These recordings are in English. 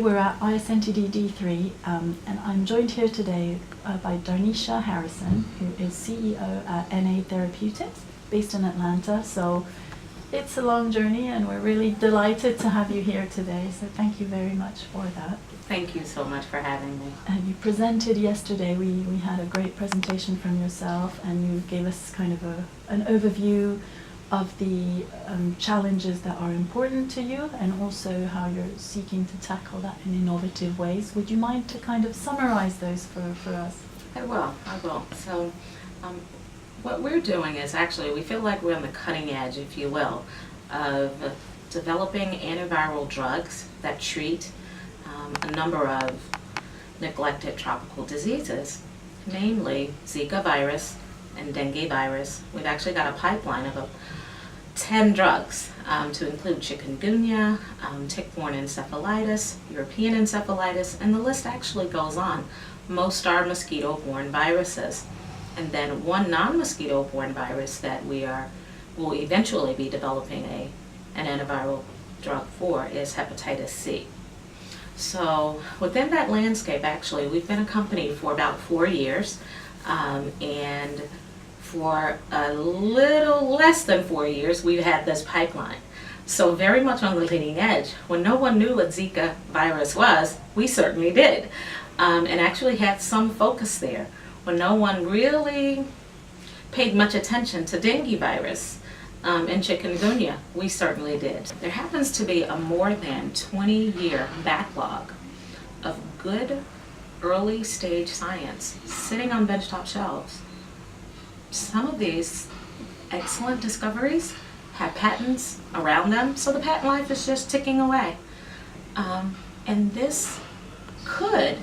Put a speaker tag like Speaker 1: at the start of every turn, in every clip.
Speaker 1: We're at ISNTD D3 and I'm joined here today by Darnisha Harrison, who is CEO at NA Therapeutics based in Atlanta. So it's a long journey and we're really delighted to have you here today. So thank you very much for that.
Speaker 2: Thank you so much for having me.
Speaker 1: And you presented yesterday, we had a great presentation from yourself and you gave us kind of an overview of the challenges that are important to you and also how you're seeking to tackle that in innovative ways. Would you mind to kind of summarize those for us?
Speaker 2: I will. So what we're doing is actually, we feel like we're on the cutting edge, if you will, of developing antiviral drugs that treat a number of neglected tropical diseases, namely Zika virus and dengue virus. We've actually got a pipeline of 10 drugs to include chikungunya, tick-borne encephalitis, European encephalitis, and the list actually goes on. Most are mosquito-borne viruses. And then one non-mosquito-borne virus that will eventually be developing an antiviral drug for is hepatitis C. So within that landscape, actually, we've been a company for about 4 years, and for a little less than 4 years, we've had this pipeline. So very much on the leading edge. When no one knew what Zika virus was, we certainly did, and actually had some focus there. When no one really paid much attention to dengue virus and chikungunya, we certainly did. There happens to be a more than 20-year backlog of good early stage science sitting on benchtop shelves. Some of these excellent discoveries have patents around them, so the patent life is just ticking away. And this could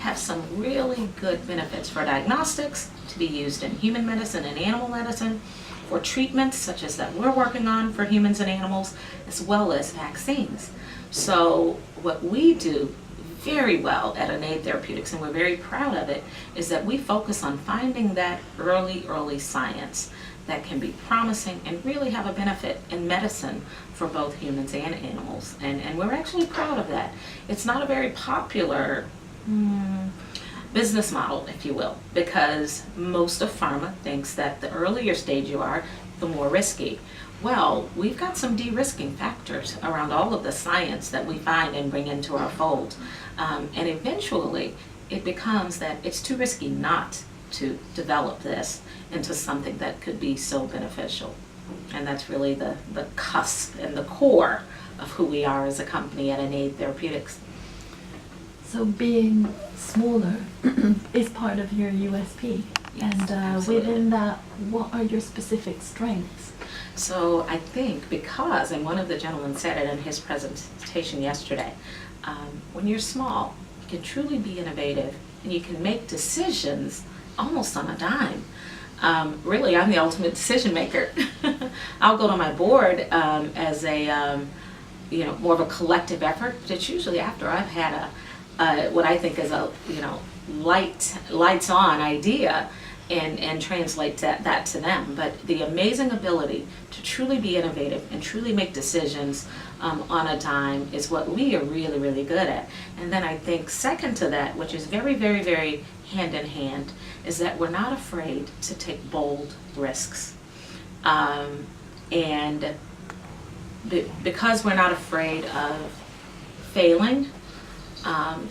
Speaker 2: have some really good benefits for diagnostics, to be used in human medicine and animal medicine, for treatments such as that we're working on for humans and animals, as well as vaccines. So what we do very well at NA Therapeutics, and we're very proud of it, is that we focus on finding that early science that can be promising and really have a benefit in medicine for both humans and animals. And we're actually proud of that. It's not a very popular business model, if you will, because most of pharma thinks that the earlier stage you are, the more risky. Well, we've got some de-risking factors around all of the science that we find and bring into our fold. And eventually, it becomes that it's too risky not to develop this into something that could be so beneficial. And that's really the cusp and the core of who we are as a company at NA Therapeutics.
Speaker 1: So being smaller is part of your USP.
Speaker 2: Yes,
Speaker 1: and within that, what are your specific strengths?
Speaker 2: So I think because, and one of the gentlemen said it in his presentation yesterday, when you're small, you can truly be innovative and you can make decisions almost on a dime. Really, I'm the ultimate decision maker. I'll go to my board as a, more of a collective effort, but it's usually after I've had what I think is a, lights on idea and translate that to them. But the amazing ability to truly be innovative and truly make decisions on a dime is what we are really, really good at. And then I think second to that, which is very, very, very hand in hand, is that we're not afraid to take bold risks. And because we're not afraid of failing,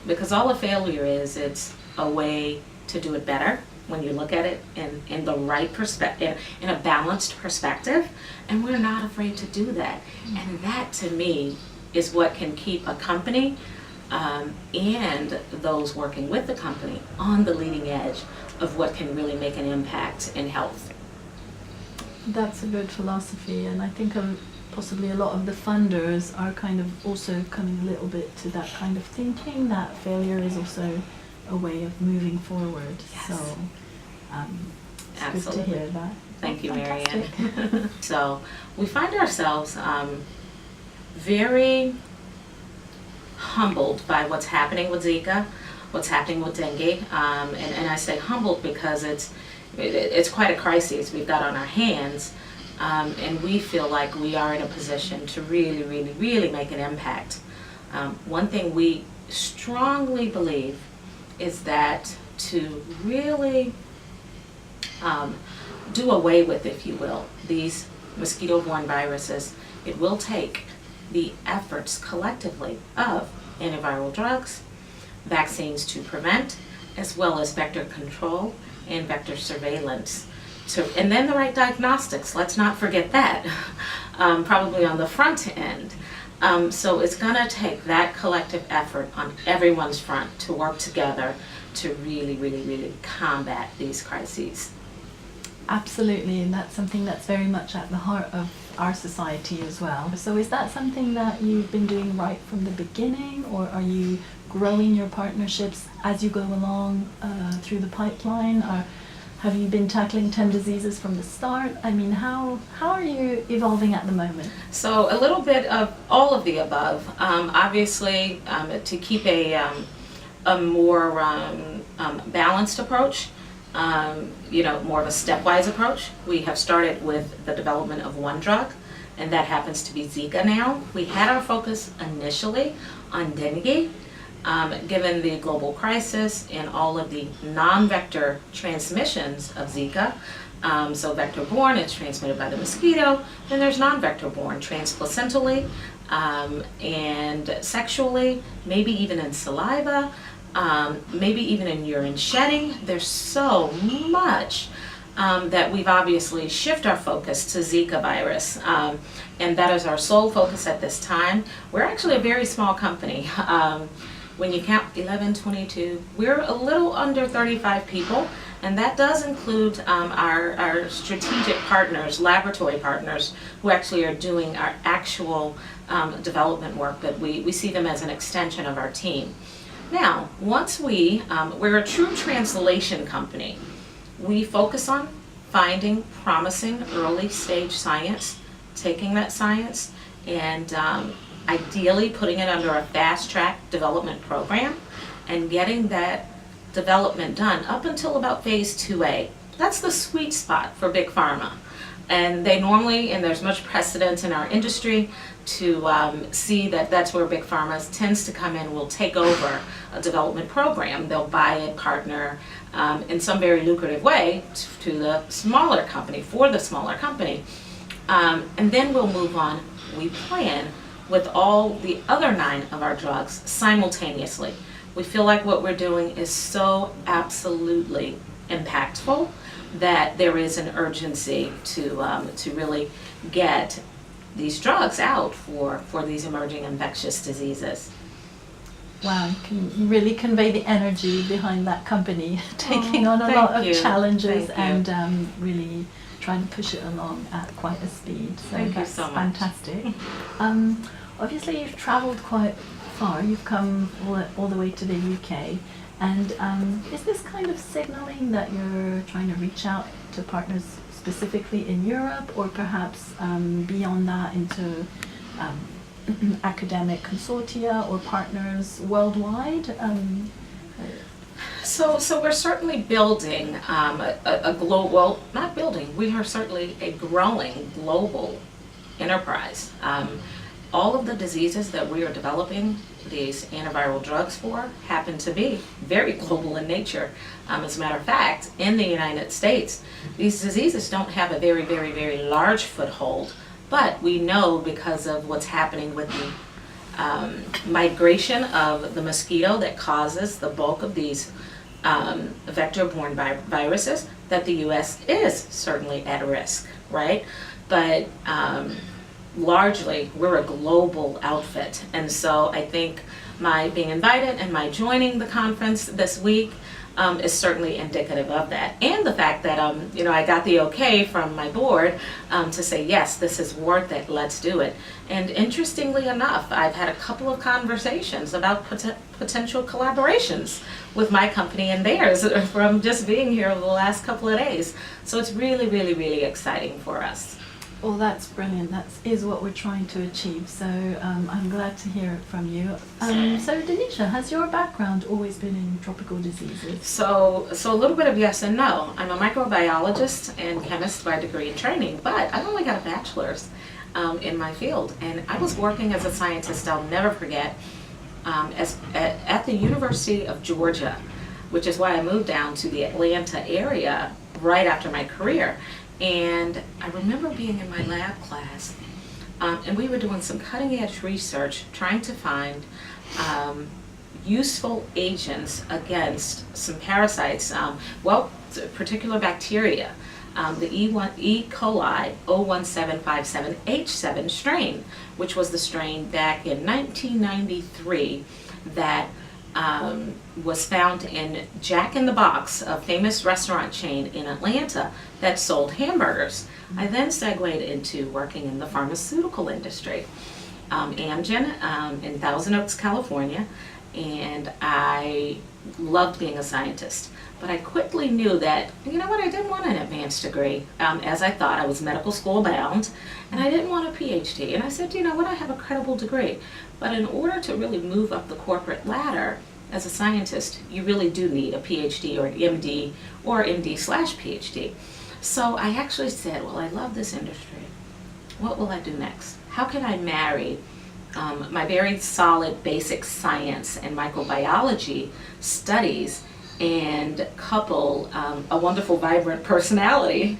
Speaker 2: because all a failure is, it's a way to do it better when you look at it in the right perspective, in a balanced perspective, and we're not afraid to do that. And that, to me, is what can keep a company and those working with the company on the leading edge of what can really make an impact in health.
Speaker 1: That's a good philosophy, and I think possibly a lot of the funders are kind of also coming a little bit to that kind of thinking, that failure is also a way of moving forward.
Speaker 2: Yes.
Speaker 1: So it's
Speaker 2: Absolutely.
Speaker 1: good to hear that.
Speaker 2: Thank you,
Speaker 1: Fantastic.
Speaker 2: Marianne. So we find ourselves very humbled by what's happening with Zika, what's happening with dengue, and I say humbled because it's quite a crisis we've got on our hands. And we feel like we are in a position to really, really, really make an impact. One thing we strongly believe is that to really do away with, if you will, these mosquito-borne viruses, it will take the efforts collectively of antiviral drugs, vaccines to prevent, as well as vector control and vector surveillance. And then the right diagnostics, let's not forget that, probably on the front end. So it's going to take that collective effort on everyone's front to work together to really, really, really combat these crises.
Speaker 1: Absolutely, and that's something that's very much at the heart of our society as well. So is that something that you've been doing right from the beginning, or are you growing your partnerships as you go along through the pipeline? Or have you been tackling 10 diseases from the start? I mean, how are you evolving at the moment?
Speaker 2: So a little bit of all of the above. Obviously, to keep a more balanced approach, more of a stepwise approach. We have started with the development of one drug, and that happens to be Zika now. We had our focus initially on dengue, given the global crisis and all of the non-vector transmissions of Zika. So vector-borne, it's transmitted by the mosquito, then there's non-vector-borne, transplacentally and sexually, maybe even in saliva. Maybe even in urine shedding. There's so much that we've obviously shifted our focus to Zika virus, and that is our sole focus at this time. We're actually a very small company. When you count 11, 22, we're a little under 35 people, and that does include our strategic partners, laboratory partners, who actually are doing our actual development work, but we see them as an extension of our team. Now, once we're a true translation company. We focus on finding promising early stage science, taking that science and ideally putting it under a fast track development program and getting that development done up until about phase 2A. That's the sweet spot for big pharma. And they normally, and there's much precedent in our industry to see that that's where big pharma tends to come in, will take over a development program. They'll buy it, partner in some very lucrative way to the smaller company, for the smaller company. And then we'll move on, we plan, with all the other 9 of our drugs simultaneously. We feel like what we're doing is so absolutely impactful that there is an urgency to really get these drugs out for these emerging infectious diseases.
Speaker 1: Wow, you can really convey the energy behind that company, taking on a lot of challenges and really trying to push it along at quite a speed. So
Speaker 2: Thank
Speaker 1: that's
Speaker 2: you so much.
Speaker 1: fantastic. Obviously, you've travelled quite far. You've come all the way to the UK. And is this kind of signaling that you're trying to reach out to partners specifically in Europe, or perhaps beyond that into academic consortia or partners worldwide?
Speaker 2: So we're certainly building a global, well, not building, we are certainly a growing global enterprise. All of the diseases that we are developing these antiviral drugs for happen to be very global in nature. As a matter of fact, in the United States, these diseases don't have a very, very, very large foothold, but we know because of what's happening with the migration of the mosquito that causes the bulk of these vector-borne viruses that the U.S. is certainly at risk, right? But largely, we're a global outfit, and so I think my being invited and my joining the conference this week is certainly indicative of that, and the fact that I got the okay from my board to say yes, this is worth it, let's do it. And interestingly enough, I've had a couple of conversations about potential collaborations with my company and theirs from just being here over the last couple of days. So it's really, really, really exciting for us.
Speaker 1: Well, that's brilliant. That is what we're trying to achieve. So I'm glad to hear it from you. So Denisha, has your background always been in tropical diseases?
Speaker 2: So a little bit of yes and no. I'm a microbiologist and chemist by degree and training, but I've only got a bachelor's in my field. And I was working as a scientist, I'll never forget, at the University of Georgia, which is why I moved down to the Atlanta area right after my career. And I remember being in my lab class, and we were doing some cutting edge research trying to find useful agents against some parasites, particular bacteria, the E. coli 01757H7 strain, which was the strain back in 1993 that was found in Jack in the Box, a famous restaurant chain in Atlanta that sold hamburgers. I then segued into working in the pharmaceutical industry, Amgen, in Thousand Oaks, California, and I loved being a scientist. But I quickly knew that, you know what, I didn't want an advanced degree, as I thought. I was medical school bound, and I didn't want a PhD. And I said, you know what, I have a credible degree. But in order to really move up the corporate ladder as a scientist, you really do need a PhD or an MD or MD/PhD. So I actually said, well, I love this industry. What will I do next? How can I marry my very solid basic science and microbiology studies and couple a wonderful, vibrant personality?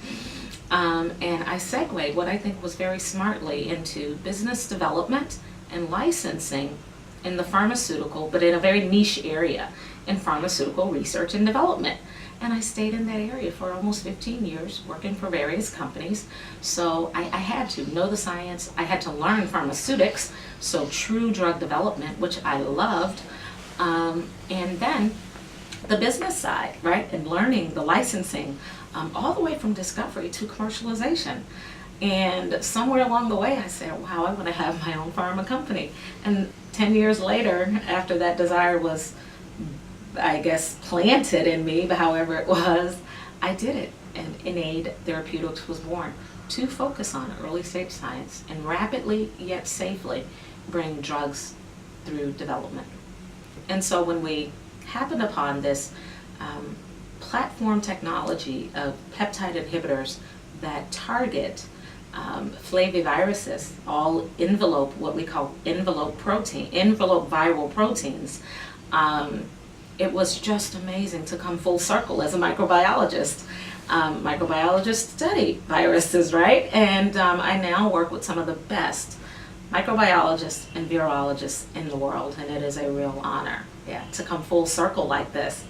Speaker 2: And I segued what I think was very smartly into business development and licensing in the pharmaceutical, but in a very niche area, in pharmaceutical research and development. And I stayed in that area for almost 15 years, working for various companies. So I had to know the science, I had to learn pharmaceutics, so true drug development, which I loved, and then the business side, right, and learning the licensing, all the way from discovery to commercialization. And somewhere along the way I said, wow, I want to have my own pharma company. And 10 years later, after that desire was, I guess, planted in me, but however it was, I did it. And Innate Therapeutics was born to focus on early stage science and rapidly yet safely bring drugs through development. And so when we happened upon this platform technology of peptide inhibitors that target flaviviruses, all envelope, what we call envelope viral proteins, it was just amazing to come full circle as a microbiologist. Microbiologists study viruses, right? And I now work with some of the best microbiologists and virologists in the world, and it is a real honor, to come full circle like this.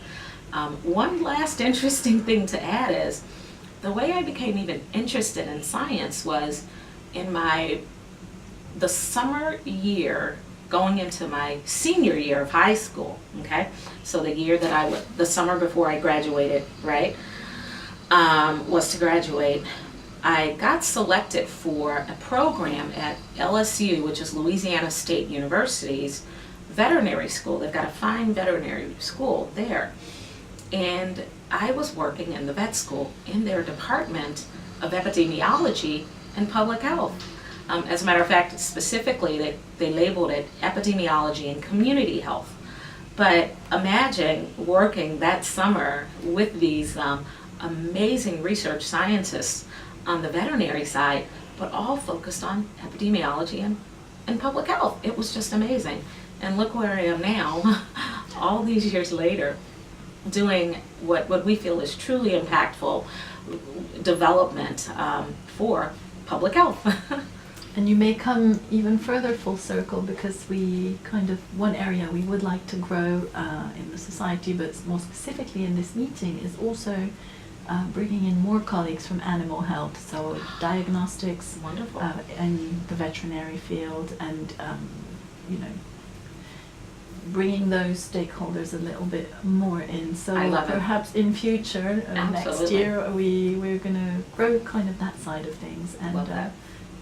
Speaker 2: One last interesting thing to add is the way I became even interested in science was in the summer year going into my senior year of high school, okay? So the summer before I graduated, right, was to graduate. I got selected for a program at LSU, which is Louisiana State University's veterinary school. They've got a fine veterinary school there. And I was working in the vet school in their department of epidemiology and public health. As a matter of fact, specifically, they labeled it epidemiology and community health. But imagine working that summer with these amazing research scientists on the veterinary side, but all focused on epidemiology and public health. It was just amazing. And look where I am now, all these years later, doing what we feel is truly impactful development for public health.
Speaker 1: And you may come even further full circle, because one area we would like to grow in the society, but more specifically in this meeting, is also bringing in more colleagues from animal health, so diagnostics,
Speaker 2: Wonderful.
Speaker 1: and the veterinary field, and bringing those stakeholders a little bit more in. So
Speaker 2: I love it.
Speaker 1: perhaps in future, next
Speaker 2: Absolutely.
Speaker 1: year, we're going to grow kind of that side of things, and
Speaker 2: Love that.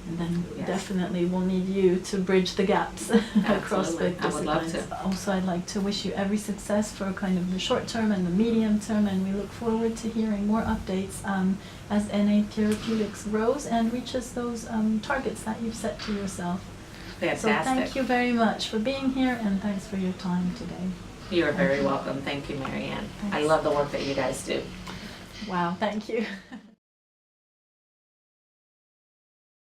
Speaker 1: and then
Speaker 2: Yes.
Speaker 1: definitely we'll need you to bridge the gaps across the
Speaker 2: Absolutely. I would love
Speaker 1: disciplines.
Speaker 2: to.
Speaker 1: Also, I'd like to wish you every success for kind of the short term and the medium term, and we look forward to hearing more updates as Innate Therapeutics grows and reaches those targets that you've set to yourself.
Speaker 2: Fantastic.
Speaker 1: So thank you very much for being here, and thanks for your time today.
Speaker 2: You're
Speaker 1: Thank
Speaker 2: very
Speaker 1: you.
Speaker 2: welcome. Thank you, Marianne. I
Speaker 1: Thanks.
Speaker 2: love the work that you guys do.
Speaker 1: Wow, thank you.